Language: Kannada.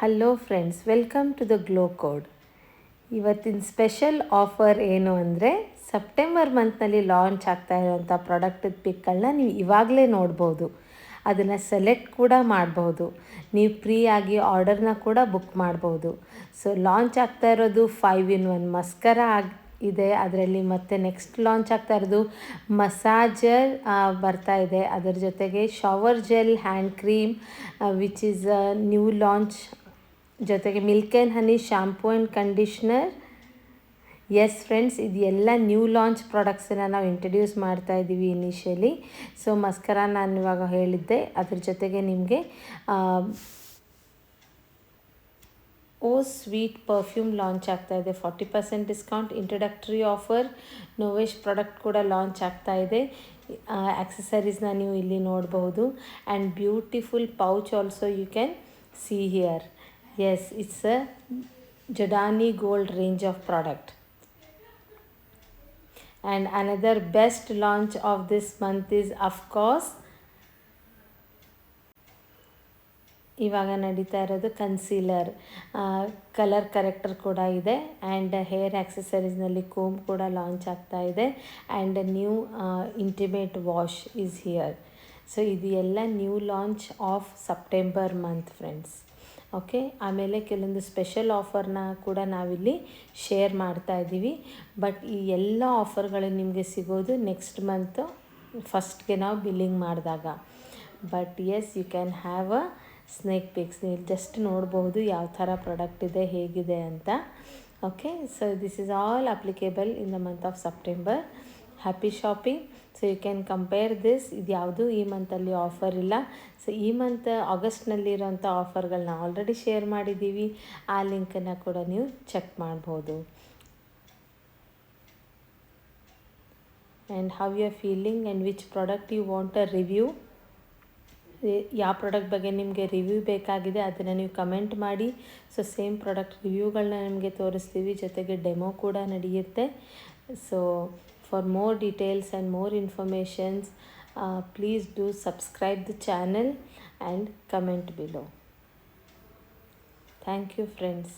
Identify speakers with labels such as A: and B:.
A: Hello friends, welcome to the glow code. ಇವತ್ತಿನ ಸ್ಪೆಷಲ್ ಆಫರ್ ಏನು ಅಂದರೆ, ಸೆಪ್ಟೆಂಬರ್ ಮಂತ್ನಲ್ಲಿ ಲಾಂಚ್ ಆಗ್ತಾ ಇರೋಂಥ ಪ್ರಾಡಕ್ಟದ ಪಿಕ್ಗಳನ್ನ ನೀವು ಇವಾಗಲೇ ನೋಡ್ಬೋದು. ಅದನ್ನು ಸೆಲೆಕ್ಟ್ ಕೂಡ ಮಾಡ್ಬೋದು. ನೀವು ಫ್ರೀಯಾಗಿ ಆರ್ಡರ್ನ ಕೂಡ ಬುಕ್ ಮಾಡ್ಬೋದು. ಸೊ ಲಾಂಚ್ ಆಗ್ತಾ ಇರೋದು 5-in-1 ಮಸ್ಕರಾ ಇದೆ. ಅದರಲ್ಲಿ ಮತ್ತೆ ನೆಕ್ಸ್ಟ್ ಲಾಂಚ್ ಆಗ್ತಾ ಇರೋದು ಮಸಾಜರ್ ಬರ್ತಾ ಇದೆ. ಅದರ ಜೊತೆಗೆ shower gel hand cream which is new launch, ಜೊತೆಗೆ milk and honey shampoo and conditioner. Yes friends, ಇದು ಎಲ್ಲ ನ್ಯೂ ಲಾಂಚ್ ಪ್ರಾಡಕ್ಟ್ಸನ್ನು ನಾವು ಇಂಟ್ರಡ್ಯೂಸ್ ಮಾಡ್ತಾ ಇದ್ದೀವಿ ಇನಿಷಿಯಲಿ. ಸೊ ಮಸ್ಕರಾ ನಾನು ಇವಾಗ ಹೇಳಿದ್ದೆ. ಅದ್ರ ಜೊತೆಗೆ ನಿಮಗೆ ಓ ಸ್ವೀಟ್ ಪರ್ಫ್ಯೂಮ್ ಲಾಂಚ್ ಆಗ್ತಾ ಇದೆ. 40% ಡಿಸ್ಕೌಂಟ್, ಇಂಟ್ರಡಕ್ಟರಿ ಆಫರ್. ನೋವೆಶ್ ಪ್ರಾಡಕ್ಟ್ ಕೂಡ ಲಾಂಚ್ ಆಗ್ತಾ ಇದೆ. ಆಕ್ಸೆಸರೀಸ್ನ ನೀವು ಇಲ್ಲಿ ನೋಡಬಹುದು. And beautiful pouch also you can see here. Yes, it's a Jadani Gold range of product. And another best launch of this month is, of course, ಇವಾಗ ನಡೀತಾ ಇರೋದು ಕನ್ಸೀಲರ್. ಕಲರ್ ಕರೆಕ್ಟರ್ ಕೂಡ ಇದೆ. ಆ್ಯಂಡ್ ಹೇರ್ ಆಕ್ಸೆಸರೀಸ್ನಲ್ಲಿ ಕೋಮ್ ಕೂಡ ಲಾಂಚ್ ಆಗ್ತಾ ಇದೆ. And new intimate wash is here. So ಇದು ಎಲ್ಲ new launch of September month friends. Okay, ಆಮೇಲೆ ಕೆಲವೊಂದು ಸ್ಪೆಷಲ್ ಆಫರ್ನ ಕೂಡ ನಾವಿಲ್ಲಿ ಶೇರ್ ಮಾಡ್ತಾ ಇದ್ದೀವಿ. ಬಟ್ ಈ ಎಲ್ಲ ಆಫರ್ಗಳು ನಿಮಗೆ ಸಿಗೋದು ನೆಕ್ಸ್ಟ್ ಮಂತು ಫಸ್ಟ್ಗೆ ನಾವು ಬಿಲ್ಲಿಂಗ್ ಮಾಡಿದಾಗ. But yes, you can have a sneak peeks. ನೀವು ಜಸ್ಟ್ ನೋಡ್ಬೋದು ಯಾವ ಥರ ಪ್ರಾಡಕ್ಟ್ ಇದೆ, ಹೇಗಿದೆ ಅಂತ. Okay, so this is all applicable in the month of September. Happy shopping. So you can compare this. ಇದು ಯಾವುದು ಈ ಮಂತಲ್ಲಿ ಆಫರ್ ಇಲ್ಲ. ಸೊ ಈ ಮಂತ್ ಆಗಸ್ಟ್ನಲ್ಲಿರೋಂಥ ಆಫರ್ಗಳನ್ನ ಆಲ್ರೆಡಿ ಶೇರ್ ಮಾಡಿದ್ದೀವಿ. ಆ ಲಿಂಕನ್ನು ಕೂಡ ನೀವು ಚೆಕ್ ಮಾಡ್ಬೋದು. And how you are feeling and which product you want a review. ಯಾವ ಪ್ರಾಡಕ್ಟ್ ಬಗ್ಗೆ ನಿಮಗೆ ರಿವ್ಯೂ ಬೇಕಾಗಿದೆ ಅದನ್ನು ನೀವು ಕಮೆಂಟ್ ಮಾಡಿ. ಸೊ ಸೇಮ್ ಪ್ರಾಡಕ್ಟ್ ರಿವ್ಯೂಗಳನ್ನ ನಿಮಗೆ ತೋರಿಸ್ತೀವಿ, ಜೊತೆಗೆ ಡೆಮೋ ಕೂಡ ನಡೆಯುತ್ತೆ. So for more details and more informations, please do subscribe the channel and comment below. Thank you friends.